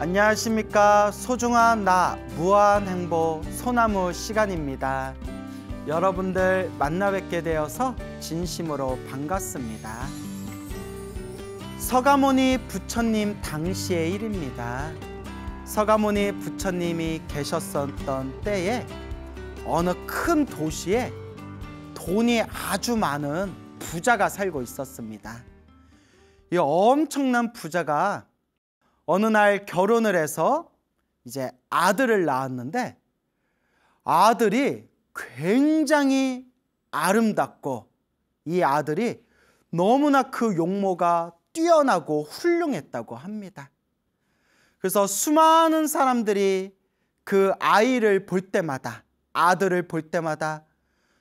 안녕하십니까. 소중한 나 무한행복 소나무 시간입니다. 여러분들 만나 뵙게 되어서 진심으로 반갑습니다. 서가모니 부처님 당시의 일입니다. 서가모니 부처님이 계셨었던 때에 어느 큰 도시에 돈이 아주 많은 부자가 살고 있었습니다. 이 엄청난 부자가 어느 날 결혼을 해서 이제 아들을 낳았는데, 아들이 굉장히 아름답고 이 아들이 너무나 그 용모가 뛰어나고 훌륭했다고 합니다. 그래서 수많은 사람들이 그 아이를 볼 때마다, 아들을 볼 때마다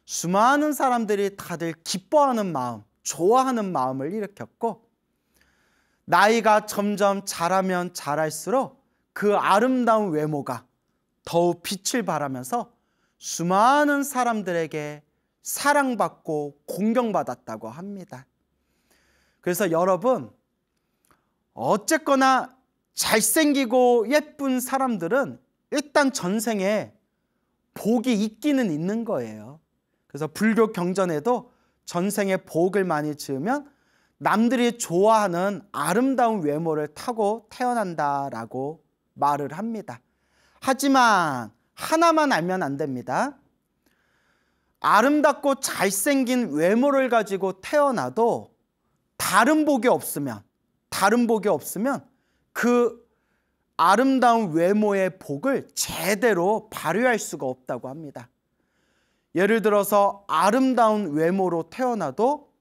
수많은 사람들이 다들 기뻐하는 마음, 좋아하는 마음을 일으켰고, 나이가 점점 자라면 자랄수록 그 아름다운 외모가 더욱 빛을 발하면서 수많은 사람들에게 사랑받고 공경받았다고 합니다. 그래서 여러분, 어쨌거나 잘생기고 예쁜 사람들은 일단 전생에 복이 있기는 있는 거예요. 그래서 불교 경전에도 전생에 복을 많이 지으면 남들이 좋아하는 아름다운 외모를 타고 태어난다라고 말을 합니다. 하지만 하나만 알면 안 됩니다. 아름답고 잘생긴 외모를 가지고 태어나도 다른 복이 없으면 그 아름다운 외모의 복을 제대로 발휘할 수가 없다고 합니다. 예를 들어서 아름다운 외모로 태어나도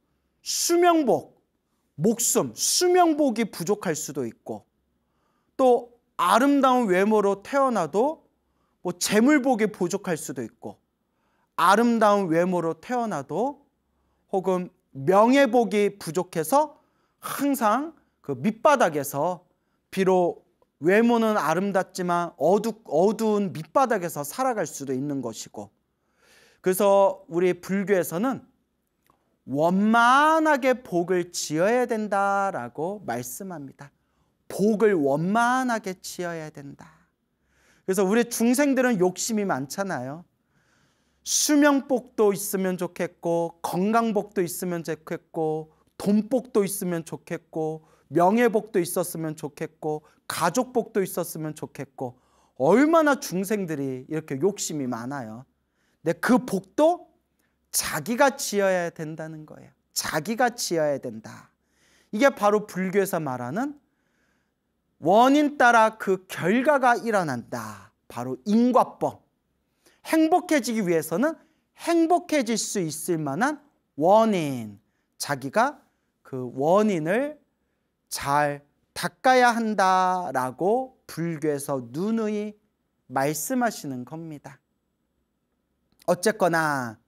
수명복, 목숨, 수명복이 부족할 수도 있고, 또 아름다운 외모로 태어나도 재물복이 부족할 수도 있고, 아름다운 외모로 태어나도 혹은 명예복이 부족해서 항상 그 밑바닥에서, 비록 외모는 아름답지만 어두운 밑바닥에서 살아갈 수도 있는 것이고, 그래서 우리 불교에서는 원만하게 복을 지어야 된다라고 말씀합니다. 복을 원만하게 지어야 된다. 그래서 우리 중생들은 욕심이 많잖아요. 수명복도 있으면 좋겠고, 건강복도 있으면 좋겠고, 돈복도 있으면 좋겠고, 명예복도 있었으면 좋겠고, 가족복도 있었으면 좋겠고, 얼마나 중생들이 이렇게 욕심이 많아요. 근데 그 복도 자기가 지어야 된다는 거예요. 자기가 지어야 된다. 이게 바로 불교에서 말하는 원인 따라 그 결과가 일어난다. 바로因果법. 행복해지기 위해서는 행복해질 수 있을 만한 원인, 자기가 그 원인을 잘 닦아야 한다라고 불교에서 누누이 말씀하시는 겁니다. 어쨌거나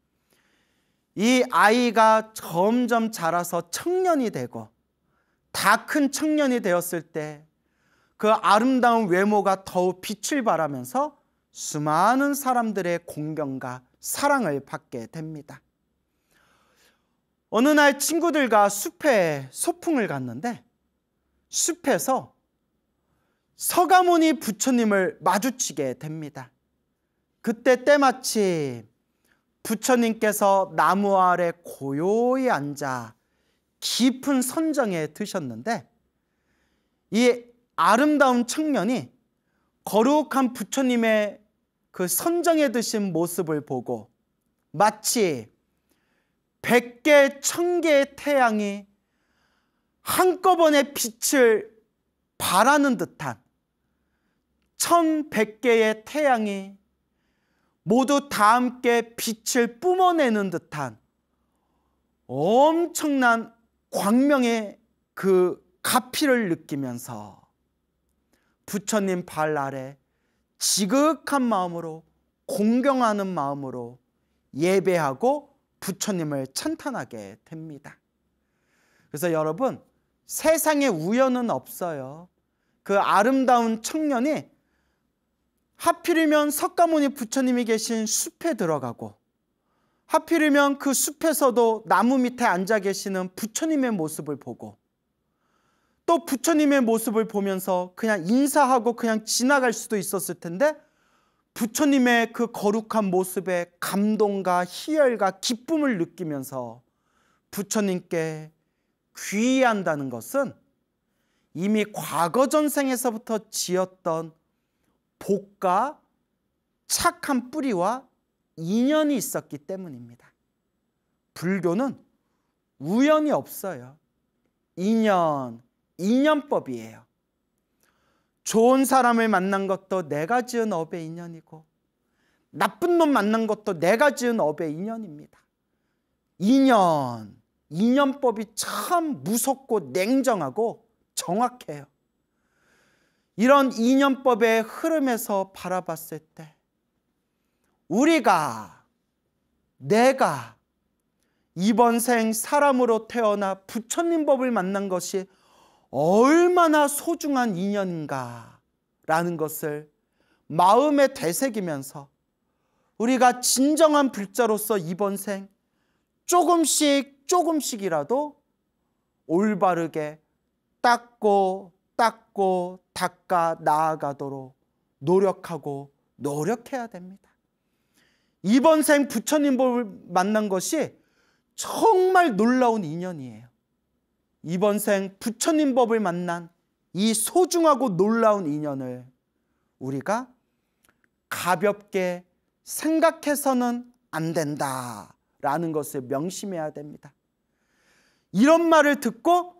이 아이가 점점 자라서 청년이 되고, 다 큰 청년이 되었을 때 그 아름다운 외모가 더욱 빛을 발하면서 수많은 사람들의 공경과 사랑을 받게 됩니다. 어느 날 친구들과 숲에 소풍을 갔는데, 숲에서 서가모니 부처님을 마주치게 됩니다. 그때 때마침 부처님께서 나무 아래 고요히 앉아 깊은 선정에 드셨는데, 이 아름다운 청년이 거룩한 부처님의 그 선정에 드신 모습을 보고 마치 100개, 1000개의 태양이 한꺼번에 빛을 발하는 듯한, 1100개의 태양이 모두 다 함께 빛을 뿜어내는 듯한 엄청난 광명의 그 가피를 느끼면서 부처님 발 아래 지극한 마음으로, 공경하는 마음으로 예배하고 부처님을 찬탄하게 됩니다. 그래서 여러분, 세상에 우연은 없어요. 그 아름다운 청년이 하필이면 석가모니 부처님이 계신 숲에 들어가고, 하필이면 그 숲에서도 나무 밑에 앉아 계시는 부처님의 모습을 보고, 또 부처님의 모습을 보면서 그냥 인사하고 그냥 지나갈 수도 있었을 텐데 부처님의 그 거룩한 모습에 감동과 희열과 기쁨을 느끼면서 부처님께 귀의한다는 것은 이미 과거 전생에서부터 지었던 복과 착한 뿌리와 인연이 있었기 때문입니다. 불교는 우연이 없어요. 인연법이에요. 좋은 사람을 만난 것도 내가 지은 업의 인연이고 나쁜 놈 만난 것도 내가 지은 업의 인연입니다. 인연법이 참 무섭고 냉정하고 정확해요. 이런 인연법의 흐름에서 바라봤을 때 내가 이번 생 사람으로 태어나 부처님 법을 만난 것이 얼마나 소중한 인연인가라는 것을 마음에 되새기면서 우리가 진정한 불자로서 이번 생 조금씩이라도 올바르게 닦고 닦아 나아가도록 노력해야 됩니다. 이번 생 부처님 법을 만난 것이 정말 놀라운 인연이에요. 이번 생 부처님 법을 만난 이 소중하고 놀라운 인연을 우리가 가볍게 생각해서는 안 된다라는 것을 명심해야 됩니다. 이런 말을 듣고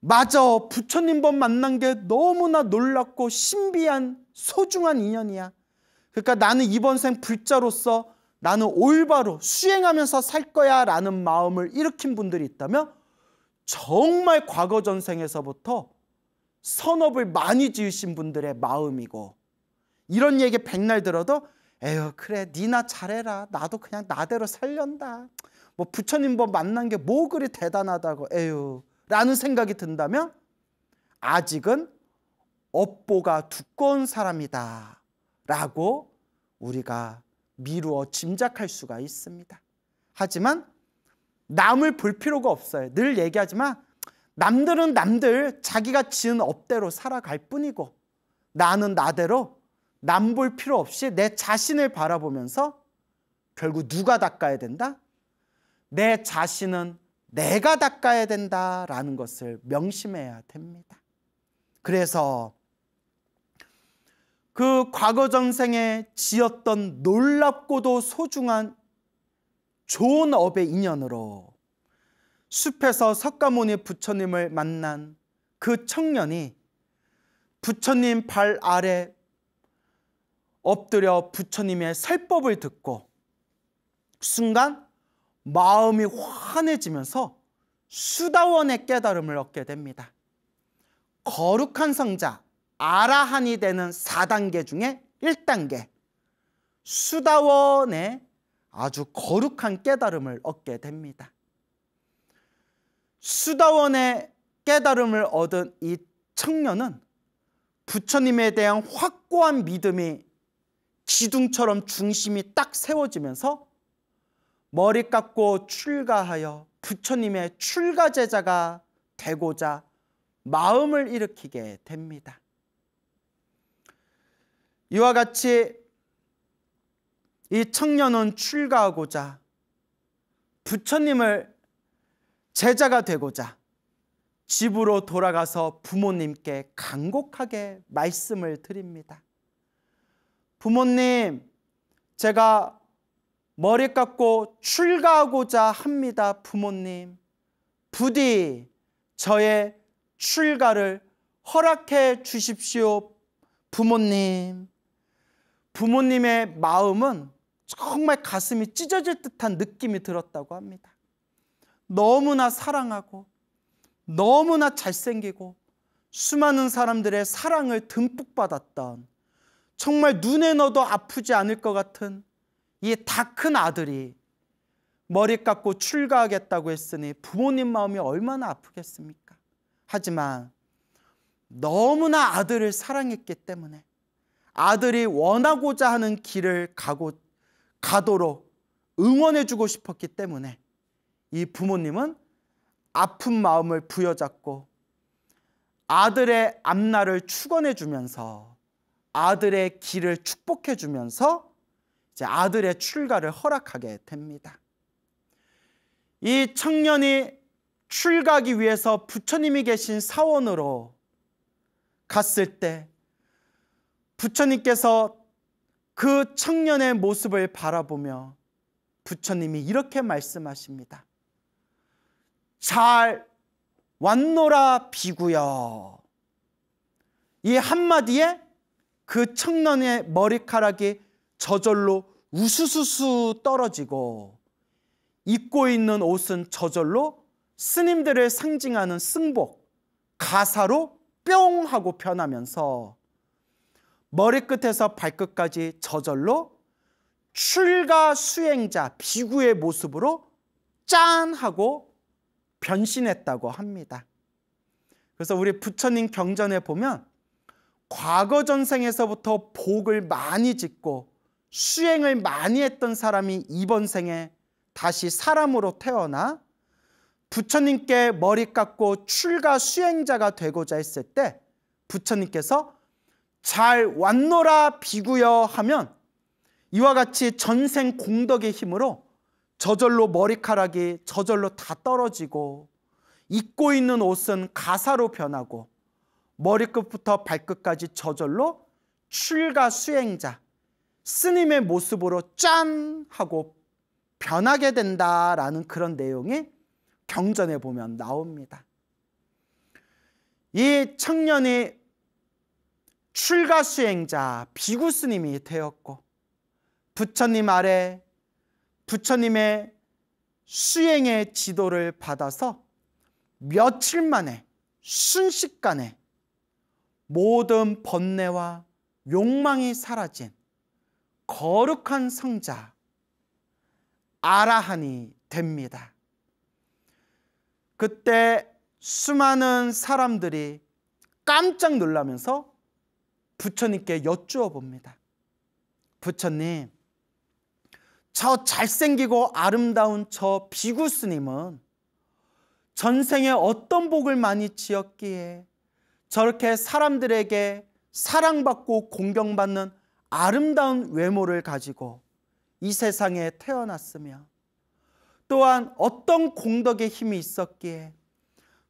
맞아, 부처님 법 만난 게 너무나 놀랍고 신비한 소중한 인연이야. 그러니까 나는 이번 생 불자로서 나는 올바로 수행하면서 살 거야 라는 마음을 일으킨 분들이 있다면 정말 과거 전생에서부터 선업을 많이 지으신 분들의 마음이고, 이런 얘기 백날 들어도 에휴 그래 니나 잘해라, 나도 그냥 나대로 살련다, 뭐 부처님 법 만난 게 뭐 그리 대단하다고 에휴 라는 생각이 든다면 아직은 업보가 두꺼운 사람이다 라고 우리가 미루어 짐작할 수가 있습니다. 하지만 남을 볼 필요가 없어요. 늘 얘기하지만 남들은 남들 자기가 지은 업대로 살아갈 뿐이고 나는 나대로 남 볼 필요 없이 내 자신을 바라보면서 결국 누가 닦아야 된다? 내 자신은 내가 닦아야 된다라는 것을 명심해야 됩니다. 그래서 그 과거 전생에 지었던 놀랍고도 소중한 좋은 업의 인연으로 숲에서 석가모니 부처님을 만난 그 청년이 부처님 발 아래 엎드려 부처님의 설법을 듣고 순간 마음이 환해지면서 수다원의 깨달음을 얻게 됩니다. 거룩한 성자 아라한이 되는 4단계 중에 1단계 수다원의 아주 거룩한 깨달음을 얻게 됩니다. 수다원의 깨달음을 얻은 이 청년은 부처님에 대한 확고한 믿음이 기둥처럼 중심이 딱 세워지면서 머리 깎고 출가하여 부처님의 출가 제자가 되고자 마음을 일으키게 됩니다. 이와 같이 이 청년은 출가하고자 부처님을 제자가 되고자 집으로 돌아가서 부모님께 간곡하게 말씀을 드립니다. 부모님, 제가 머리 깎고 출가하고자 합니다. 부모님, 부디 저의 출가를 허락해 주십시오. 부모님. 부모님의 마음은 정말 가슴이 찢어질 듯한 느낌이 들었다고 합니다. 너무나 사랑하고 너무나 잘생기고 수많은 사람들의 사랑을 듬뿍 받았던, 정말 눈에 넣어도 아프지 않을 것 같은 이 다 큰 아들이 머리 깎고 출가하겠다고 했으니 부모님 마음이 얼마나 아프겠습니까? 하지만 너무나 아들을 사랑했기 때문에 아들이 원하고자 하는 길을 가도록 응원해주고 싶었기 때문에 이 부모님은 아픈 마음을 부여잡고 아들의 앞날을 축원해 주면서 아들의 길을 축복해 주면서 이제 아들의 출가를 허락하게 됩니다. 이 청년이 출가하기 위해서 부처님이 계신 사원으로 갔을 때 부처님께서 그 청년의 모습을 바라보며 부처님이 이렇게 말씀하십니다. 잘 왔노라 비구여. 이 한마디에 그 청년의 머리카락이 저절로 우수수수 떨어지고 입고 있는 옷은 저절로 스님들을 상징하는 승복, 가사로 뿅 하고 변하면서 머리끝에서 발끝까지 저절로 출가 수행자 비구의 모습으로 짠 하고 변신했다고 합니다. 그래서 우리 부처님 경전에 보면 과거 전생에서부터 복을 많이 짓고 수행을 많이 했던 사람이 이번 생에 다시 사람으로 태어나 부처님께 머리 깎고 출가 수행자가 되고자 했을 때 부처님께서 잘 왔노라 비구여 하면 이와 같이 전생 공덕의 힘으로 저절로 머리카락이 저절로 다 떨어지고 입고 있는 옷은 가사로 변하고 머리끝부터 발끝까지 저절로 출가 수행자 스님의 모습으로 짠 하고 변하게 된다라는 그런 내용이 경전에 보면 나옵니다. 이 청년이 출가 수행자 비구 스님이 되었고 부처님 아래 부처님의 수행의 지도를 받아서 며칠 만에 순식간에 모든 번뇌와 욕망이 사라진 거룩한 성자 아라한이 됩니다. 그때 수많은 사람들이 깜짝 놀라면서 부처님께 여쭈어 봅니다. 부처님, 저 잘생기고 아름다운 저 비구 스님은 전생에 어떤 복을 많이 지었기에 저렇게 사람들에게 사랑받고 공경받는 아름다운 외모를 가지고 이 세상에 태어났으며 또한 어떤 공덕의 힘이 있었기에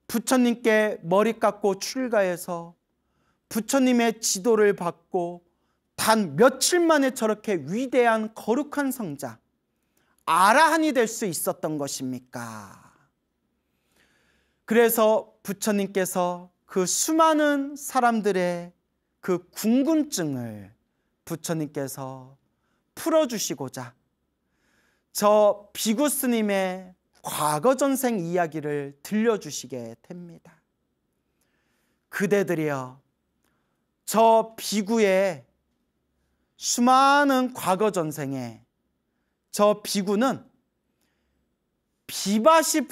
부처님께 머리 깎고 출가해서 부처님의 지도를 받고 단 며칠 만에 저렇게 위대한 거룩한 성자 아라한이 될 수 있었던 것입니까? 그래서 부처님께서 그 수많은 사람들의 그 궁금증을 부처님께서 풀어주시고자 저 비구 스님의 과거 전생 이야기를 들려주시게 됩니다. 그대들이여, 저 비구의 수많은 과거 전생에 저 비구는 비바시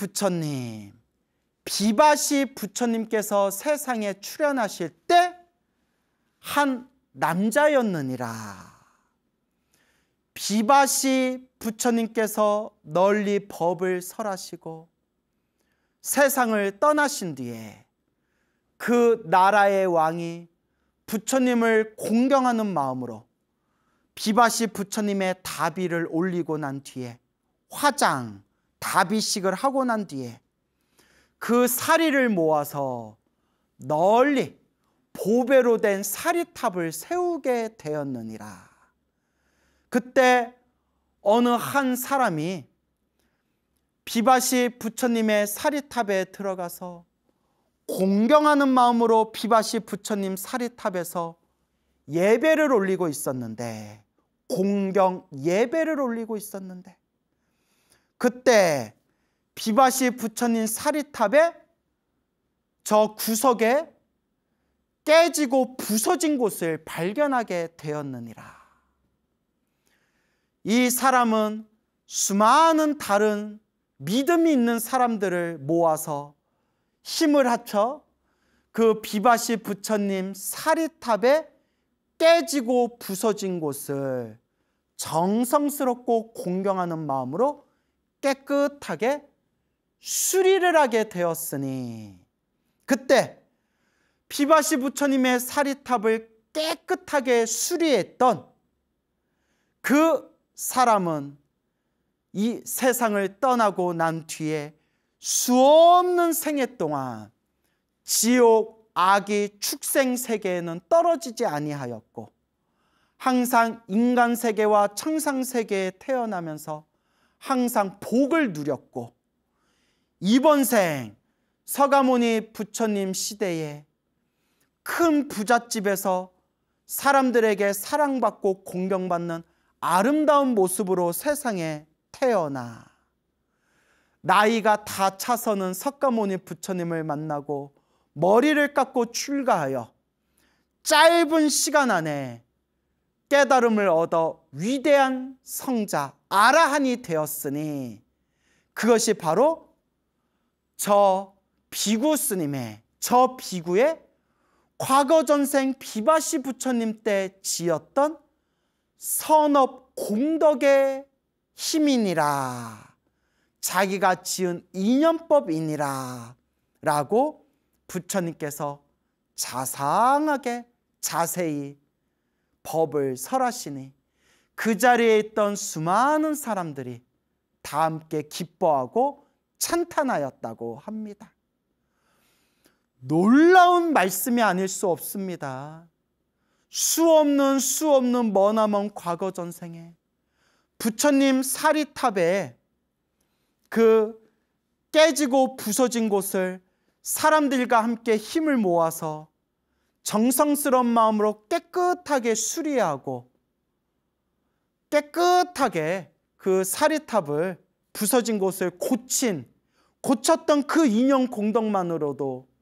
부처님께서 세상에 출현하실 때 한 남자였느니라. 비바시 부처님께서 널리 법을 설하시고 세상을 떠나신 뒤에 그 나라의 왕이 부처님을 공경하는 마음으로 비바시 부처님의 다비를 올리고 난 뒤에 화장, 다비식을 하고 난 뒤에 그 사리를 모아서 널리 보배로 된 사리탑을 세우게 되었느니라. 그때 어느 한 사람이 비바시 부처님의 사리탑에 들어가서 공경하는 마음으로 비바시 부처님 사리탑에서 예배를 올리고 있었는데, 공경 예배를 올리고 있었는데, 그때 비바시 부처님 사리탑의 저 구석에 깨지고 부서진 곳을 발견하게 되었느니라. 이 사람은 수많은 다른 믿음이 있는 사람들을 모아서 힘을 합쳐 그 비바시 부처님 사리탑에 깨지고 부서진 곳을 정성스럽고 공경하는 마음으로 깨끗하게 수리를 하게 되었으니, 그때 비바시 부처님의 사리탑을 깨끗하게 수리했던 그 사람은 이 세상을 떠나고 난 뒤에 수없는 생애 동안 지옥 악의 축생 세계에는 떨어지지 아니하였고 항상 인간 세계와 청상 세계에 태어나면서 항상 복을 누렸고 이번 생 서가모니 부처님 시대에 큰 부잣집에서 사람들에게 사랑받고 공경받는 아름다운 모습으로 세상에 태어나 나이가 다 차서는 석가모니 부처님을 만나고 머리를 깎고 출가하여 짧은 시간 안에 깨달음을 얻어 위대한 성자 아라한이 되었으니 그것이 바로 저 비구 스님의 저 비구의 과거 전생 비바시 부처님 때 지었던 선업 공덕의 힘이니라 자기가 지은 인연법이니라 라고 부처님께서 자상하게 자세히 법을 설하시니 그 자리에 있던 수많은 사람들이 다 함께 기뻐하고 찬탄하였다고 합니다. 놀라운 말씀이 아닐 수 없습니다. 수없는 머나먼 과거 전생에 부처님 사리탑에 그 깨지고 부서진 곳을 사람들과 함께 힘을 모아서 정성스러운 마음으로 깨끗하게 수리하고 깨끗하게 그 사리탑을 부서진 곳을 고쳤던 그 인연 공덕만으로도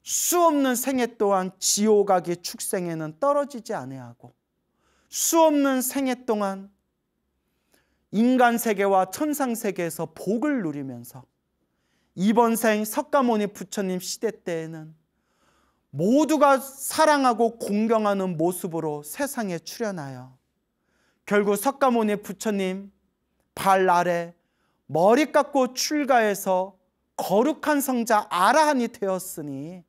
수없는 생애 동안 지옥악의 축생에는 떨어지지 아니하고 수없는 생애 동안 인간 세계와 천상 세계에서 복을 누리면서 이번 생 석가모니 부처님 시대 때에는 모두가 사랑하고 공경하는 모습으로 세상에 출현하여 결국 석가모니 부처님 발 아래 머리 깎고 출가해서 거룩한 성자 아라한이 되었으니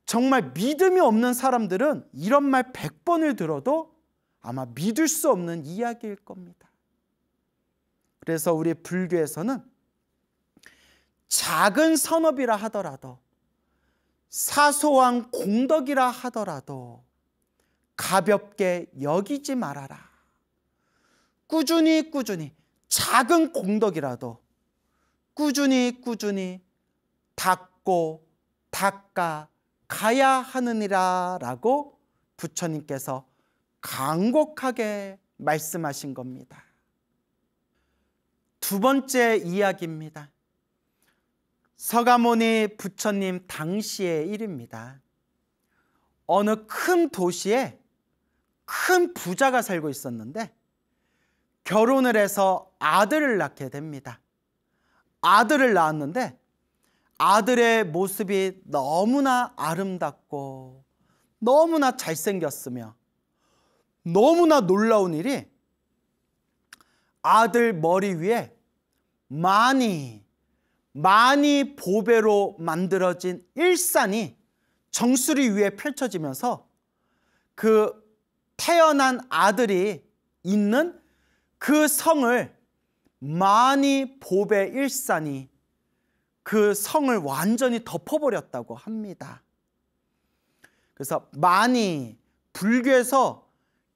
정말 믿음이 없는 사람들은 이런 말 100번을 들어도 아마 믿을 수 없는 이야기일 겁니다. 그래서 우리 불교에서는 작은 선업이라 하더라도 사소한 공덕이라 하더라도 가볍게 여기지 말아라. 꾸준히 작은 공덕이라도 꾸준히 닦고 닦아 가야 하느니라 라고 부처님께서 간곡하게 말씀하신 겁니다. 두 번째 이야기입니다. 서가모니 부처님 당시의 일입니다. 어느 큰 도시에 큰 부자가 살고 있었는데 결혼을 해서 아들을 낳게 됩니다. 아들을 낳았는데 아들의 모습이 너무나 아름답고 너무나 잘생겼으며 너무나 놀라운 일이 아들 머리 위에 많이 보배로 만들어진 일산이 정수리 위에 펼쳐지면서 그 태어난 아들이 있는 그 성을 많이 보배 일산이 그 성을 완전히 덮어버렸다고 합니다. 그래서 많이 불교에서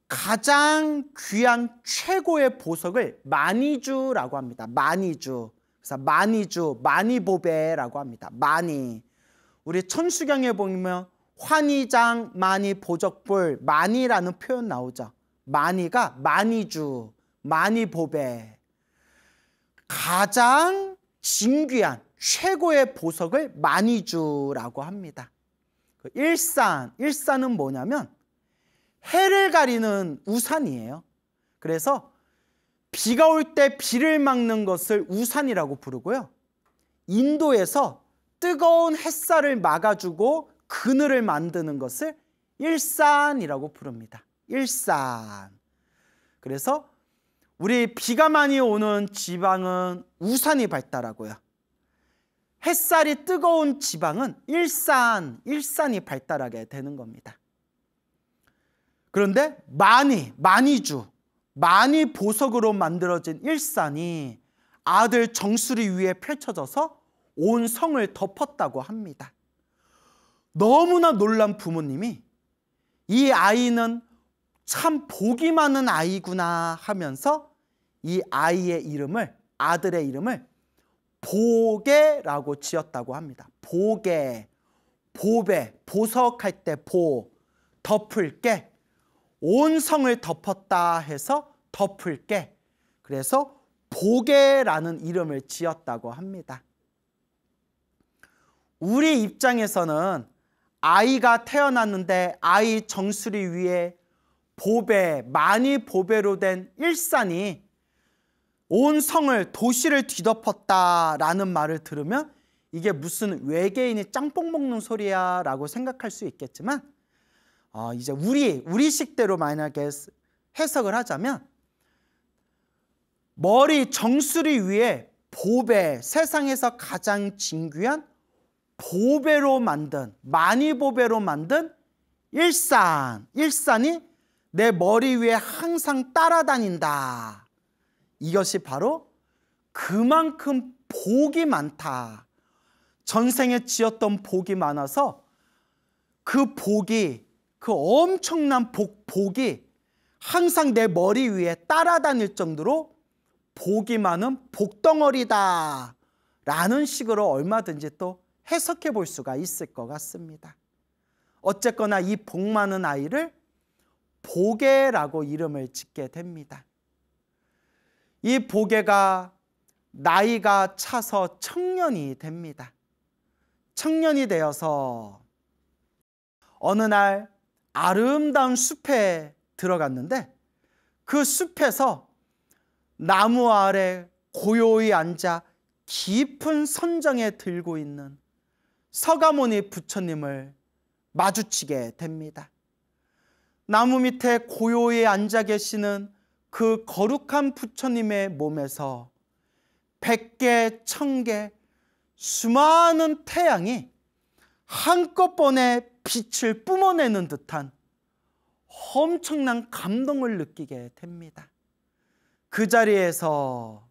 가장 귀한 최고의 보석을 마니주라고 합니다. 마니주. 그래서 마니주, 마니보배라고 합니다. 마니. 우리 천수경에 보면 환희장, 마니, 보적불, 마니라는 표현 나오죠. 마니가 마니주, 마니보배. 가장 진귀한 최고의 보석을 마니주라고 합니다. 일산은 뭐냐면 해를 가리는 우산이에요. 그래서 비가 올 때 비를 막는 것을 우산이라고 부르고요. 인도에서 뜨거운 햇살을 막아주고 그늘을 만드는 것을 일산이라고 부릅니다. 일산. 그래서 우리 비가 많이 오는 지방은 우산이 발달하고요. 햇살이 뜨거운 지방은 일산이 발달하게 되는 겁니다. 그런데 많이 보석으로 만들어진 일산이 아들 정수리 위에 펼쳐져서 온 성을 덮었다고 합니다. 너무나 놀란 부모님이 이 아이는 참 복이 많은 아이구나 하면서 이 아이의 이름을, 아들의 이름을 보게라고 지었다고 합니다. 보게, 보배, 보석할 때 보, 덮을 게, 온 성을 덮었다 해서 덮을 게, 그래서 보게라는 이름을 지었다고 합니다. 우리 입장에서는 아이가 태어났는데 아이 정수리 위에 많이 보배로 된 일산이 온 성을, 도시를 뒤덮었다라는 말을 들으면 이게 무슨 외계인이 짬뽕 먹는 소리야 라고 생각할 수 있겠지만, 이제 우리식대로 만약에 해석을 하자면, 머리 정수리 위에 세상에서 가장 진귀한 많이 보배로 만든 일산이 내 머리 위에 항상 따라다닌다. 이것이 바로 그만큼 복이 많다. 전생에 지었던 복이 많아서 그 엄청난 복이 항상 내 머리 위에 따라다닐 정도로 복이 많은 복덩어리다 라는 식으로 얼마든지 또 해석해 볼 수가 있을 것 같습니다. 어쨌거나 이 복 많은 아이를 보게라고 이름을 짓게 됩니다. 이 보게가 나이가 차서 청년이 됩니다. 청년이 되어서 어느 날 아름다운 숲에 들어갔는데, 그 숲에서 나무 아래 고요히 앉아 깊은 선정에 들고 있는 서가모니 부처님을 마주치게 됩니다. 나무 밑에 고요히 앉아 계시는 그 거룩한 부처님의 몸에서 100개, 1000개 수많은 태양이 한꺼번에 빛을 뿜어내는 듯한 엄청난 감동을 느끼게 됩니다. 그 자리에서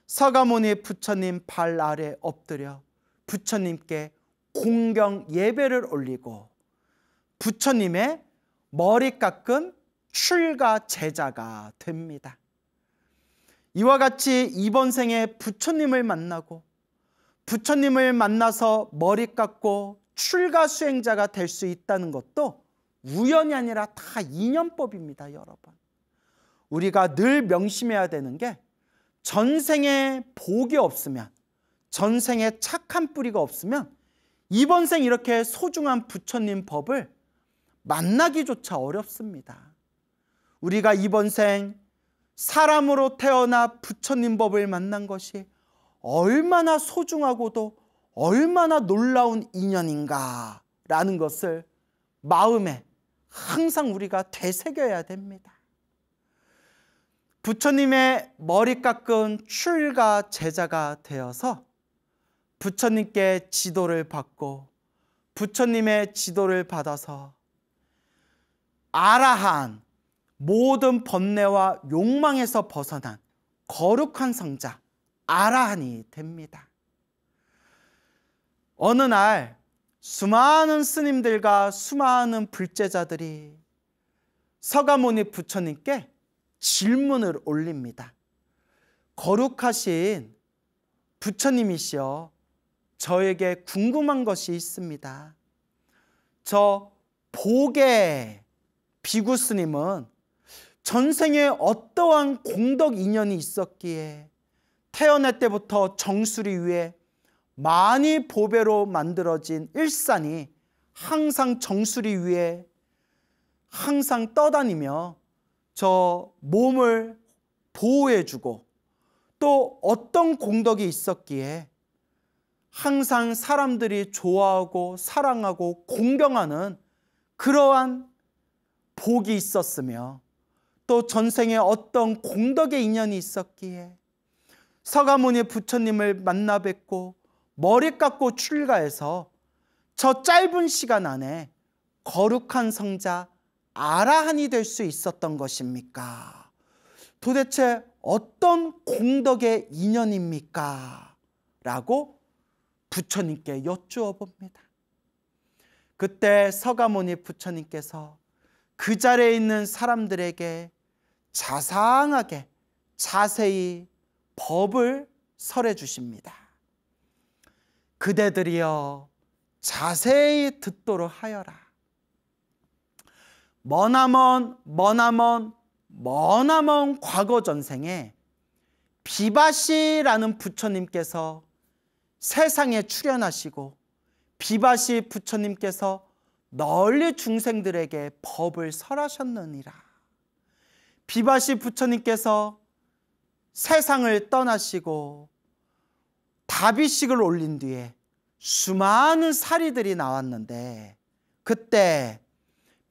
서가모니 부처님 발 아래 엎드려 부처님께 공경 예배를 올리고 부처님의 머리 깎은 출가 제자가 됩니다. 이와 같이 이번 생에 부처님을 만나고 부처님을 만나서 머리 깎고 출가 수행자가 될 수 있다는 것도 우연이 아니라 다 인연법입니다, 여러분. 우리가 늘 명심해야 되는 게, 전생에 복이 없으면, 전생에 착한 뿌리가 없으면 이번 생 이렇게 소중한 부처님 법을 만나기조차 어렵습니다. 우리가 이번 생 사람으로 태어나 부처님 법을 만난 것이 얼마나 소중하고도 얼마나 놀라운 인연인가라는 것을 마음에 항상 우리가 되새겨야 됩니다. 부처님의 머리 깎은 출가 제자가 되어서 부처님께 지도를 받고 부처님의 지도를 받아서 아라한, 모든 번뇌와 욕망에서 벗어난 거룩한 성자 아라한이 됩니다. 어느 날 수많은 스님들과 수많은 불제자들이 서가모니 부처님께 질문을 올립니다. 거룩하신 부처님이시여, 저에게 궁금한 것이 있습니다. 저 보게 비구 스님은 전생에 어떠한 공덕 인연이 있었기에 태어날 때부터 정수리 위에 많이 보배로 만들어진 일산이 항상 정수리 위에 항상 떠다니며 저 몸을 보호해주고, 또 어떤 공덕이 있었기에 항상 사람들이 좋아하고 사랑하고 공경하는 그러한 복이 있었으며, 또 전생에 어떤 공덕의 인연이 있었기에 서가모니 부처님을 만나 뵙고 머리 깎고 출가해서 저 짧은 시간 안에 거룩한 성자 아라한이 될 수 있었던 것입니까? 도대체 어떤 공덕의 인연입니까? 라고 부처님께 여쭈어 봅니다. 그때 서가모니 부처님께서 그 자리에 있는 사람들에게 자상하게 자세히 법을 설해 주십니다. 그대들이여 자세히 듣도록 하여라. 머나먼 과거 전생에 비바시라는 부처님께서 세상에 출현하시고 비바시 부처님께서 널리 중생들에게 법을 설하셨느니라. 비바시 부처님께서 세상을 떠나시고 다비식을 올린 뒤에 수많은 사리들이 나왔는데, 그때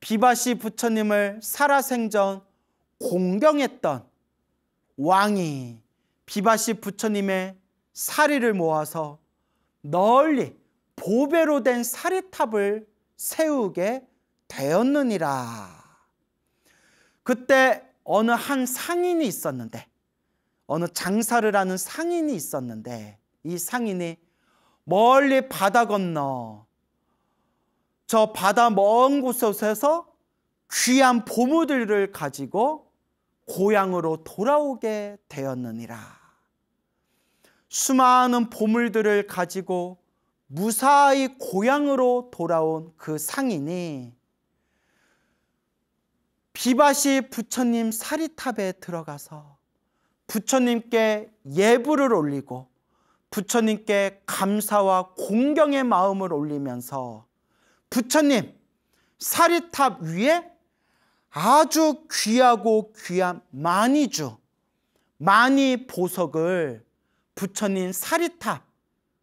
비바시 부처님을 살아생전 공경했던 왕이 비바시 부처님의 사리를 모아서 널리 보배로 된 사리탑을 세우게 되었느니라. 그때 어느 한 상인이 있었는데, 어느 장사를 하는 상인이 있었는데, 이 상인이 멀리 바다 건너 저 바다 먼 곳에서 귀한 보물들을 가지고 고향으로 돌아오게 되었느니라. 수많은 보물들을 가지고 무사히 고향으로 돌아온 그 상인이 비바시 부처님 사리탑에 들어가서 부처님께 예불을 올리고 부처님께 감사와 공경의 마음을 올리면서 부처님 사리탑 위에 아주 귀하고 귀한 마니주, 마니 보석을 부처님 사리탑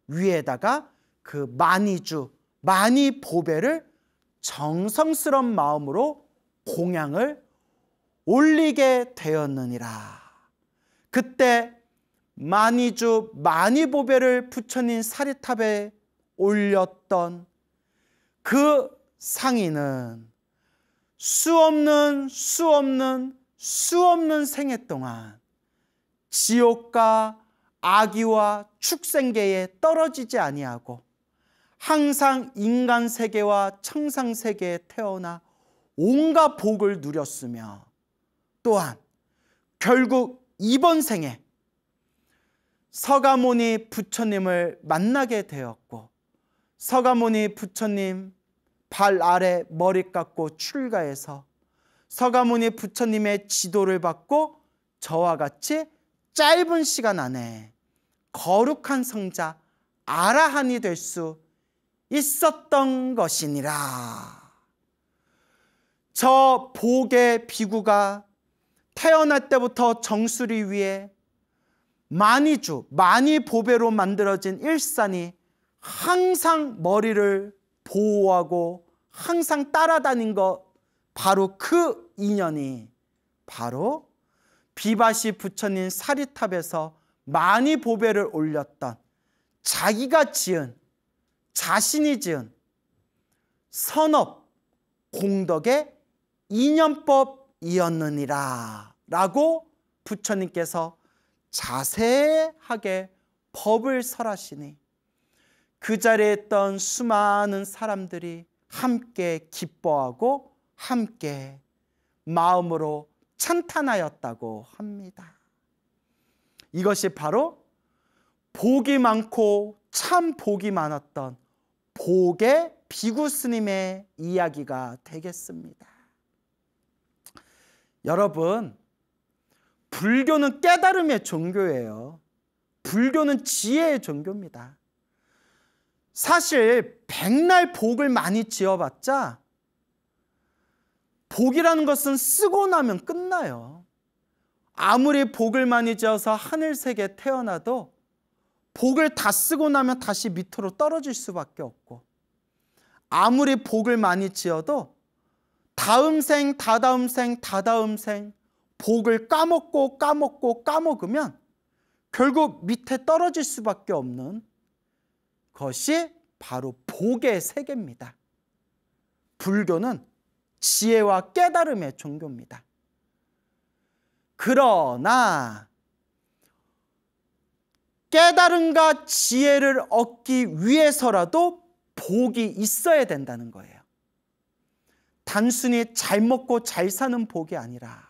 위에다가 그 마니주, 마니 보배를 정성스러운 마음으로 공양을 올리게 되었느니라. 그때 마니주, 마니보배를 부처님 사리탑에 올렸던 그 상인은 수없는 생애 동안 지옥과 악귀와 축생계에 떨어지지 아니하고 항상 인간 세계와 천상 세계에 태어나 온갖 복을 누렸으며, 또한 결국 이번 생에 서가모니 부처님을 만나게 되었고, 서가모니 부처님 발 아래 머리 깎고 출가해서 서가모니 부처님의 지도를 받고 저와 같이 짧은 시간 안에 거룩한 성자 아라한이 될 수 있었던 것이니라. 저 복의 비구가 태어날 때부터 정수리 위에 마니주, 마니보배로 만들어진 일산이 항상 머리를 보호하고 항상 따라다닌 것, 바로 그 인연이 바로 비바시 부처님 사리탑에서 마니보배를 올렸던 자기가 지은, 자신이 지은 선업 공덕의 인연법이었느니라 라고 부처님께서 자세하게 법을 설하시니 그 자리에 있던 수많은 사람들이 함께 기뻐하고 함께 마음으로 찬탄하였다고 합니다. 이것이 바로 복이 많고 참 복이 많았던 복의 비구 스님의 이야기가 되겠습니다. 여러분, 불교는 깨달음의 종교예요. 불교는 지혜의 종교입니다. 사실 백날 복을 많이 지어봤자 복이라는 것은 쓰고 나면 끝나요. 아무리 복을 많이 지어서 하늘색에 태어나도 복을 다 쓰고 나면 다시 밑으로 떨어질 수밖에 없고, 아무리 복을 많이 지어도 다음 생, 다다음 생 복을 까먹으면 결국 밑에 떨어질 수밖에 없는 것이 바로 복의 세계입니다. 불교는 지혜와 깨달음의 종교입니다. 그러나 깨달음과 지혜를 얻기 위해서라도 복이 있어야 된다는 거예요. 단순히 잘 먹고 잘 사는 복이 아니라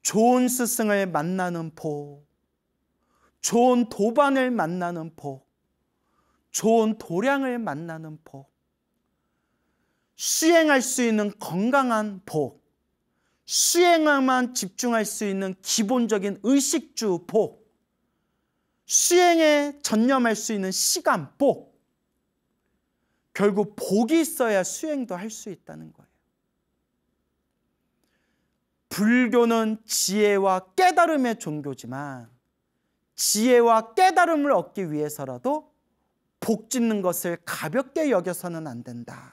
좋은 스승을 만나는 복, 좋은 도반을 만나는 복, 좋은 도량을 만나는 복, 수행할 수 있는 건강한 복, 수행에만 집중할 수 있는 기본적인 의식주 복, 수행에 전념할 수 있는 시간 복, 결국 복이 있어야 수행도 할 수 있다는 거예요. 불교는 지혜와 깨달음의 종교지만 지혜와 깨달음을 얻기 위해서라도 복 짓는 것을 가볍게 여겨서는 안 된다.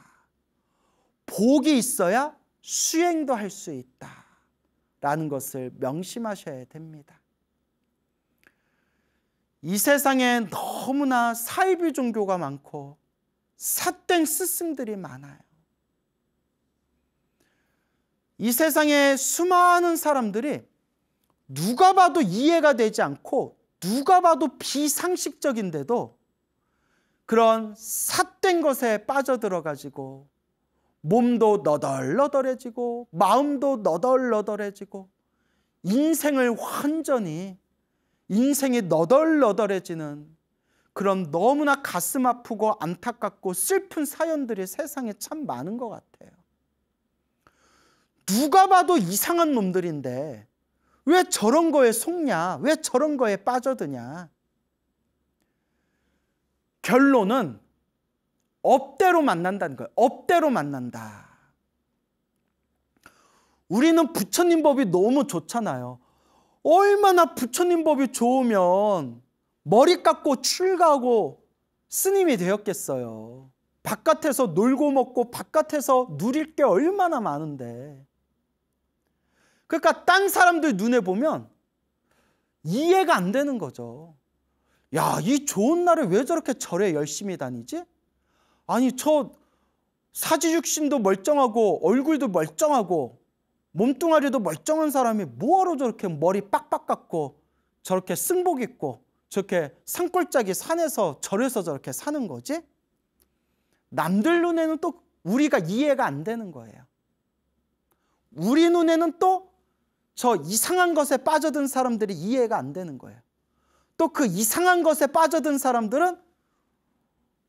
복이 있어야 수행도 할 수 있다라는 것을 명심하셔야 됩니다. 이 세상에 너무나 사이비 종교가 많고 삿된 스승들이 많아요. 이 세상에 수많은 사람들이 누가 봐도 이해가 되지 않고 누가 봐도 비상식적인데도 그런 삿된 것에 빠져들어가지고 몸도 너덜너덜해지고 마음도 너덜너덜해지고 인생을 완전히 인생이 너덜너덜해지는 그런 너무나 가슴 아프고 안타깝고 슬픈 사연들이 세상에 참 많은 것 같아요. 누가 봐도 이상한 놈들인데 왜 저런 거에 속냐? 왜 저런 거에 빠져드냐? 결론은 업대로 만난다는 거예요. 업대로 만난다. 우리는 부처님 법이 너무 좋잖아요. 얼마나 부처님 법이 좋으면 머리 깎고 출가하고 스님이 되었겠어요. 바깥에서 놀고 먹고 바깥에서 누릴 게 얼마나 많은데. 그러니까 딴 사람들 눈에 보면 이해가 안 되는 거죠. 야, 이 좋은 날에 왜 저렇게 절에 열심히 다니지? 아니, 저 사지육신도 멀쩡하고 얼굴도 멀쩡하고 몸뚱아리도 멀쩡한 사람이 뭐하러 저렇게 머리 빡빡 깎고 저렇게 승복 입고 저렇게 산골짜기 산에서 절에서 저렇게 사는 거지? 남들 눈에는 또 우리가 이해가 안 되는 거예요. 우리 눈에는 또 저 이상한 것에 빠져든 사람들이 이해가 안 되는 거예요. 또 그 이상한 것에 빠져든 사람들은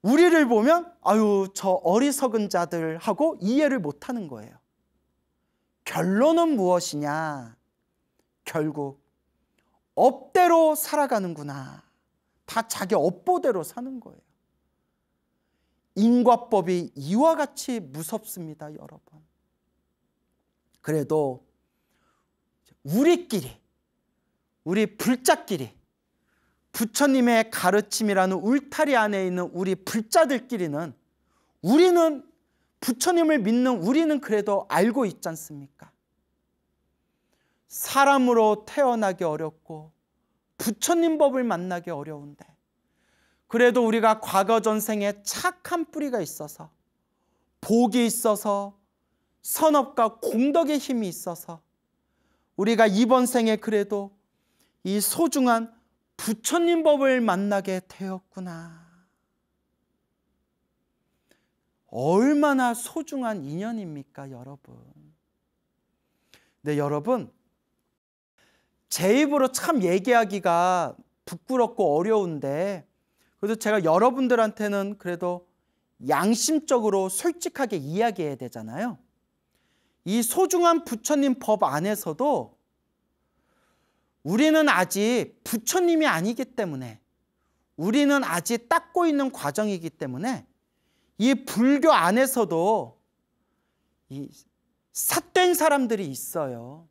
우리를 보면 아유, 저 어리석은 자들 하고 이해를 못하는 거예요. 결론은 무엇이냐? 결국 업대로 살아가는구나. 다 자기 업보대로 사는 거예요. 인과법이 이와 같이 무섭습니다, 여러분. 그래도 우리끼리, 우리 불자끼리, 부처님의 가르침이라는 울타리 안에 있는 우리 불자들끼리는 우리는 부처님을 믿는 우리는 그래도 알고 있지 않습니까? 사람으로 태어나기 어렵고 부처님 법을 만나기 어려운데 그래도 우리가 과거 전생에 착한 뿌리가 있어서 복이 있어서 선업과 공덕의 힘이 있어서 우리가 이번 생에 그래도 이 소중한 부처님 법을 만나게 되었구나. 얼마나 소중한 인연입니까, 여러분? 네, 여러분, 제 입으로 참 얘기하기가 부끄럽고 어려운데 그래도 제가 여러분들한테는 그래도 양심적으로 솔직하게 이야기해야 되잖아요. 이 소중한 부처님 법 안에서도 우리는 아직 부처님이 아니기 때문에 우리는 아직 닦고 있는 과정이기 때문에 이 불교 안에서도 이 삿된 사람들이 있어요.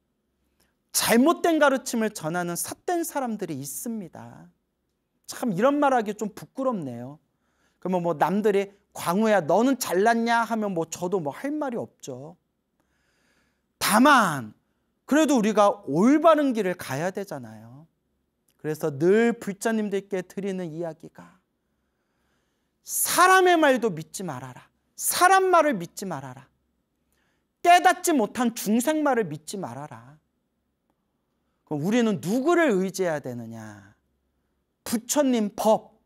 잘못된 가르침을 전하는 삿된 사람들이 있습니다. 참 이런 말하기 좀 부끄럽네요. 그러면 뭐 남들이 광우야 너는 잘났냐 하면 뭐 저도 뭐 할 말이 없죠. 다만 그래도 우리가 올바른 길을 가야 되잖아요. 그래서 늘 불자님들께 드리는 이야기가 사람의 말도 믿지 말아라. 사람 말을 믿지 말아라. 깨닫지 못한 중생 말을 믿지 말아라. 그럼 우리는 누구를 의지해야 되느냐? 부처님 법,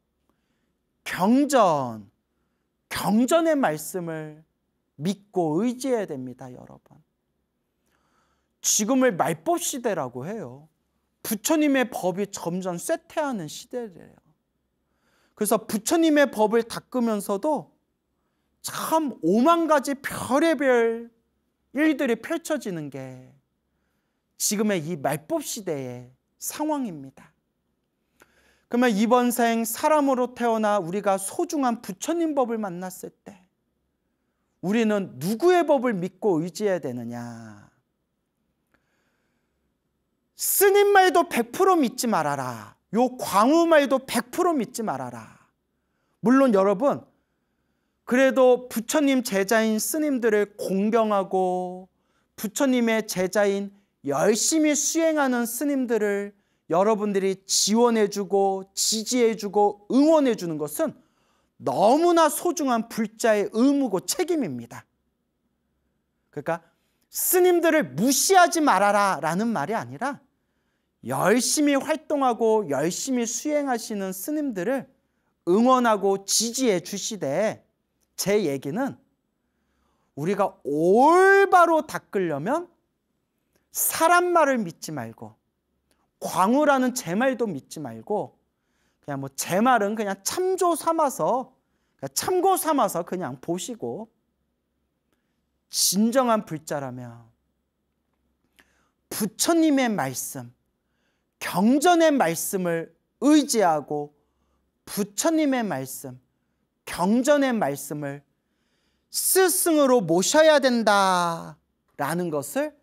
경전의 말씀을 믿고 의지해야 됩니다, 여러분. 지금을 말법 시대라고 해요. 부처님의 법이 점점 쇠퇴하는 시대래요. 그래서 부처님의 법을 닦으면서도 참 오만 가지 별의별 일들이 펼쳐지는 게 지금의 이 말법 시대의 상황입니다. 그러면 이번 생 사람으로 태어나 우리가 소중한 부처님 법을 만났을 때 우리는 누구의 법을 믿고 의지해야 되느냐? 스님 말도 100% 믿지 말아라. 요 광우 말도 100% 믿지 말아라. 물론 여러분, 그래도 부처님 제자인 스님들을 공경하고 부처님의 제자인 열심히 수행하는 스님들을 여러분들이 지원해주고 지지해주고 응원해주는 것은 너무나 소중한 불자의 의무고 책임입니다. 그러니까 스님들을 무시하지 말아라 라는 말이 아니라 열심히 활동하고 열심히 수행하시는 스님들을 응원하고 지지해 주시되, 제 얘기는 우리가 올바로 닦으려면 사람 말을 믿지 말고 광우라는 제 말도 믿지 말고 그냥 뭐 제 말은 그냥 참조 삼아서 참고 삼아서 그냥 보시고, 진정한 불자라면 부처님의 말씀, 경전의 말씀을 의지하고 부처님의 말씀, 경전의 말씀을 스승으로 모셔야 된다라는 것을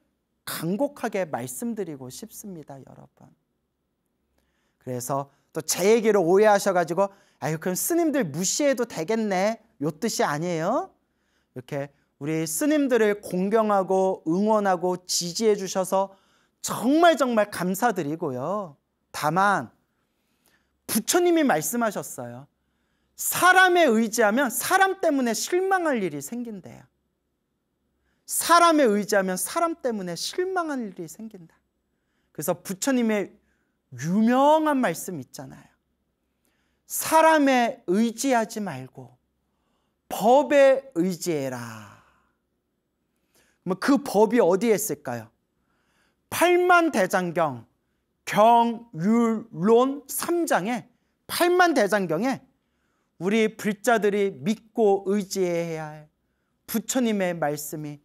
간곡하게 말씀드리고 싶습니다, 여러분. 그래서 또 제 얘기를 오해하셔가지고 아유 그럼 스님들 무시해도 되겠네, 요 뜻이 아니에요. 이렇게 우리 스님들을 공경하고 응원하고 지지해 주셔서 정말 감사드리고요. 다만 부처님이 말씀하셨어요. 사람에 의지하면 사람 때문에 실망할 일이 생긴대요. 사람에 의지하면 사람 때문에 실망할 일이 생긴다. 그래서 부처님의 유명한 말씀 있잖아요. 사람에 의지하지 말고 법에 의지해라. 그 법이 어디에 있을까요? 팔만대장경 경율론 3장에 팔만대장경에 우리 불자들이 믿고 의지해야 할 부처님의 말씀이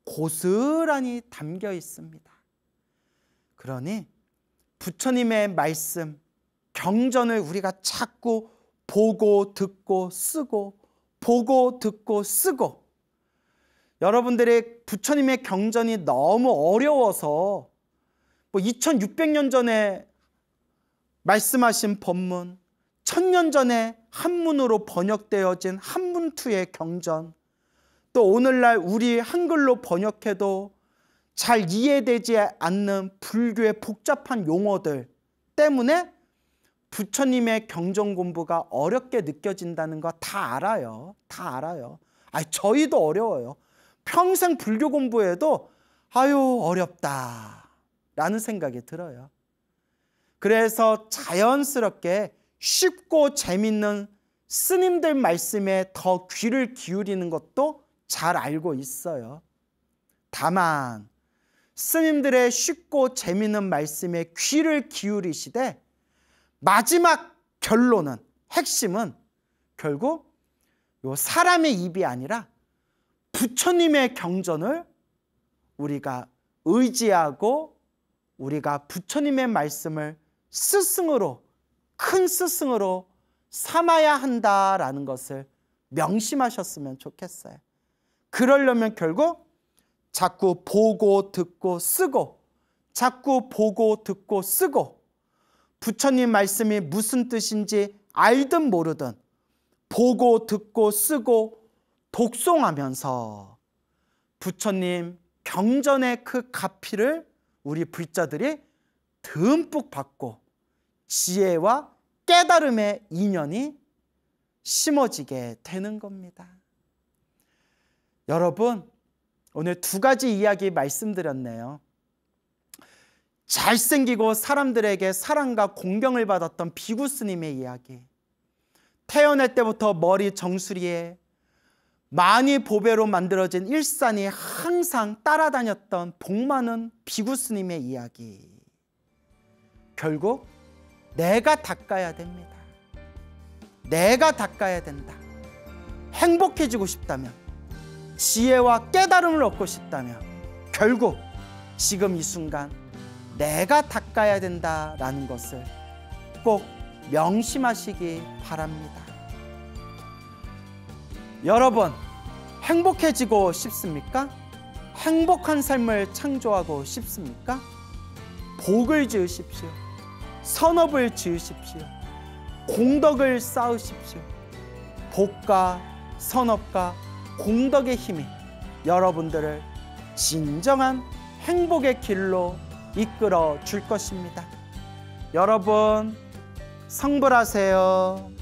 고스란히 담겨 있습니다. 그러니 부처님의 말씀, 경전을 우리가 자꾸 보고 듣고 쓰고 보고 듣고 쓰고, 여러분들의 부처님의 경전이 너무 어려워서 2600년 전에 말씀하신 법문, 1000년 전에 한문으로 번역되어진 한문투의 경전, 또 오늘날 우리 한글로 번역해도 잘 이해되지 않는 불교의 복잡한 용어들 때문에 부처님의 경전 공부가 어렵게 느껴진다는 거 다 알아요. 다 알아요. 저희도 어려워요. 평생 불교 공부해도 아유 어렵다 라는 생각이 들어요. 그래서 자연스럽게 쉽고 재밌는 스님들 말씀에 더 귀를 기울이는 것도 잘 알고 있어요. 다만 스님들의 쉽고 재밌는 말씀에 귀를 기울이시되 마지막 결론은, 핵심은 결국 요 사람의 입이 아니라 부처님의 경전을 우리가 의지하고 우리가 부처님의 말씀을 스승으로, 큰 스승으로 삼아야 한다라는 것을 명심하셨으면 좋겠어요. 그러려면 결국 자꾸 보고 듣고 쓰고, 자꾸 보고 듣고 쓰고, 부처님 말씀이 무슨 뜻인지 알든 모르든 보고 듣고 쓰고 독송하면서 부처님 경전의 그 가피를 우리 불자들이 듬뿍 받고 지혜와 깨달음의 인연이 심어지게 되는 겁니다. 여러분, 오늘 두 가지 이야기 말씀드렸네요. 잘생기고 사람들에게 사랑과 공경을 받았던 비구스님의 이야기, 태어날 때부터 머리 정수리에 많이 보배로 만들어진 일산이 항상 따라다녔던 복 많은 비구스님의 이야기. 결국 내가 닦아야 됩니다. 내가 닦아야 된다. 행복해지고 싶다면, 지혜와 깨달음을 얻고 싶다면 결국 지금 이 순간 내가 닦아야 된다라는 것을 꼭 명심하시기 바랍니다. 여러분, 행복해지고 싶습니까? 행복한 삶을 창조하고 싶습니까? 복을 지으십시오. 선업을 지으십시오. 공덕을 쌓으십시오. 복과 선업과 공덕의 힘이 여러분들을 진정한 행복의 길로 이끌어 줄 것입니다. 여러분, 성불하세요.